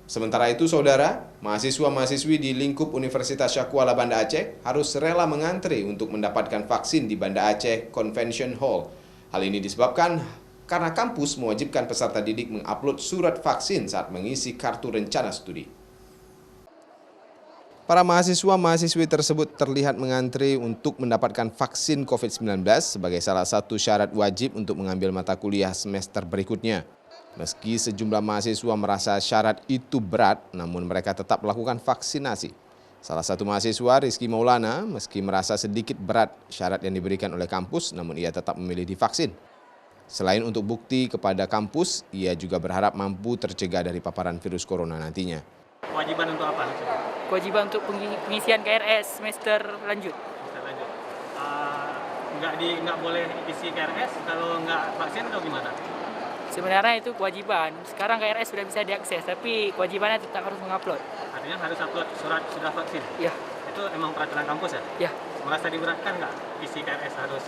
Sementara itu, saudara, mahasiswa-mahasiswi di lingkup Universitas Syakuala Banda Aceh harus rela mengantri untuk mendapatkan vaksin di Banda Aceh Convention Hall. Hal ini disebabkan karena kampus mewajibkan peserta didik mengupload surat vaksin saat mengisi kartu rencana studi. Para mahasiswa-mahasiswi tersebut terlihat mengantri untuk mendapatkan vaksin COVID-19 sebagai salah satu syarat wajib untuk mengambil mata kuliah semester berikutnya. Meski sejumlah mahasiswa merasa syarat itu berat, namun mereka tetap melakukan vaksinasi. Salah satu mahasiswa, Rizky Maulana, meski merasa sedikit berat syarat yang diberikan oleh kampus, namun ia tetap memilih divaksin. Selain untuk bukti kepada kampus, ia juga berharap mampu tercegah dari paparan virus corona nantinya. Kewajiban untuk apa? Kewajiban untuk pengisian KRS semester lanjut. Nggak boleh isi KRS kalau nggak vaksin atau gimana? Sebenarnya itu kewajiban. Sekarang KRS sudah bisa diakses, tapi kewajibannya tetap harus mengupload. Artinya harus upload surat sudah vaksin? Ya. Itu emang peraturan kampus ya? Ya. Merasa diberatkan nggak isi KRS harus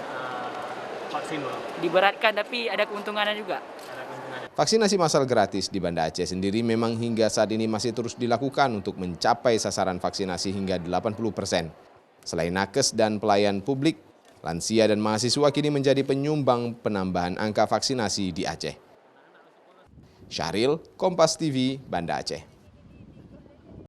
vaksin dulu? Diberatkan, tapi ada keuntungannya juga. Ada keuntungannya. Vaksinasi massal gratis di Banda Aceh sendiri memang hingga saat ini masih terus dilakukan untuk mencapai sasaran vaksinasi hingga 80%. Selain nakes dan pelayan publik, lansia dan mahasiswa kini menjadi penyumbang penambahan angka vaksinasi di Aceh. Syahril, Kompas TV, Banda Aceh.